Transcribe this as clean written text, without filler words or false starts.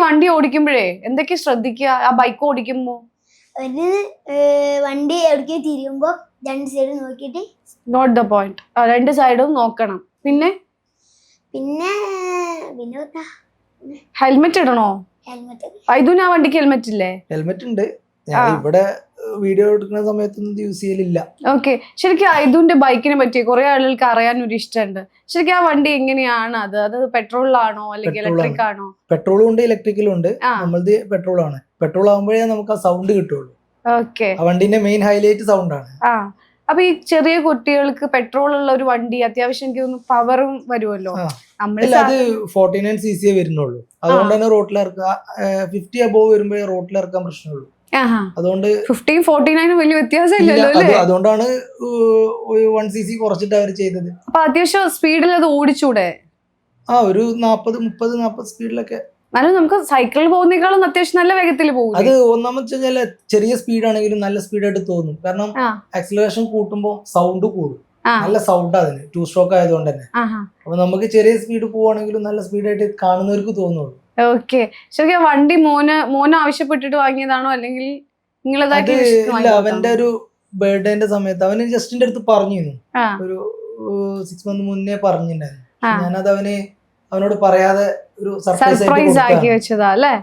വണ്ടി ഓടിക്കുമ്പോഴേ എന്തൊക്കെ ശ്രദ്ധിക്കുക ആ ബൈക്ക് ഓടിക്കുമ്പോ? ഒരു വണ്ടി എവിടേക്ക് തിരിയുമ്പോ രണ്ട് സൈഡ് നോക്കിയിട്ട് നോട്ട് ദ പോയിന്റ്, രണ്ട് സൈഡും നോക്കണം. പിന്നെ പിന്നെ ഹെൽമെറ്റ് ഇടണോ? ഹെൽമെറ്റ്. ഐദുന് ആ വണ്ടിക്ക് ഹെൽമെറ്റ് ഇല്ലേ? ഹെൽമെറ്റ് ഉണ്ട്. ഞാൻ ഇവിടെ വീഡിയോ എടുക്കുന്ന സമയത്തൊന്നും യൂസ് ചെയ്യലില്ല. ഓക്കെ. ശരിക്കും ഐദുന്റെ ബൈക്കിനെ പറ്റി കുറെ ആളുകൾക്ക് അറിയാൻ ഒരു ഇഷ്ടമുണ്ട്. ശരിക്കും ആ വണ്ടി എങ്ങനെയാണ്? അത് പെട്രോളിലാണോ അല്ലെങ്കിൽ ഇലക്ട്രിക് ആണോ? പെട്രോളും ഉണ്ട് ഇലക്ട്രിക്കലും ഉണ്ട്. നമ്മളത് പെട്രോൾ ആണ്. പെട്രോൾ ആകുമ്പോഴേ നമുക്ക് ആ സൗണ്ട് കിട്ടുള്ളൂ. ഓക്കെ. ആ വണ്ടിന്റെ മെയിൻ ഹൈലൈറ്റ് സൗണ്ട് ആണ്. അപ്പൊ ഈ ചെറിയ കുട്ടികൾക്ക് പെട്രോൾ ഉള്ള ഒരു വണ്ടി അത്യാവശ്യം എനിക്ക് തോന്നുന്നു പവറും വരുമല്ലോ. അത് 49cc വരുന്നുള്ളൂ. അതുകൊണ്ട് തന്നെ റോട്ടിൽ ഇറക്കുക 50 above വരുമ്പോ റോട്ടിൽ ഇറക്കാൻ പ്രശ്നമുള്ളൂ. അതുകൊണ്ട് 15-49 വലിയ വ്യത്യാസം ഇല്ലല്ലോ. അതുകൊണ്ടാണ് 1cc കുറച്ചിട്ട് അവർ ചെയ്തത്. അപ്പൊ അത്യാവശ്യം സ്പീഡിൽ അത് ഓടിച്ചൂടെ? ഒരു 40-30-40 സ്പീഡിലൊക്കെ. എന്നാലും നമുക്ക് സൈക്കിളിൽ പോകുന്നേക്കാളും അത്യാവശ്യം നല്ല വേഗത്തിൽ പോകും. അത് ഒന്നാമത് വെച്ചാൽ ചെറിയ സ്പീഡാണെങ്കിലും നല്ല സ്പീഡായിട്ട് തോന്നും. കാരണം ആക്സിലറേഷൻ കൂട്ടുമ്പോൾ സൗണ്ട് കൂടും. നല്ല സൗണ്ട് അതിന് 2 സ്ട്രോക്ക് ആയതുകൊണ്ട് തന്നെ. അപ്പൊ നമുക്ക് ചെറിയ സ്പീഡ് പോവാണെങ്കിലും നല്ല സ്പീഡായിട്ട് കാണുന്നവർക്ക് തോന്നുള്ളൂ. ഓക്കെ. ശരിക്കും വണ്ടി മോന് ആവശ്യപ്പെട്ടിട്ട് വാങ്ങിയതാണോ അല്ലെങ്കിൽ നിങ്ങളതായിട്ട്? അവന്റെ ഒരു ബർത്ത്ഡേന്റെ സമയത്ത് അവന് ജസ്റ്റിന്റെ അടുത്ത് പറഞ്ഞിരുന്നു. ഒരു 6 months മുന്നേ പറഞ്ഞിട്ടുണ്ടായിരുന്നു. ഞാനത് അവനോട് പറയാതെ ഒരു സർപ്രൈസ് ആക്കി വെച്ചതാ അല്ലേ?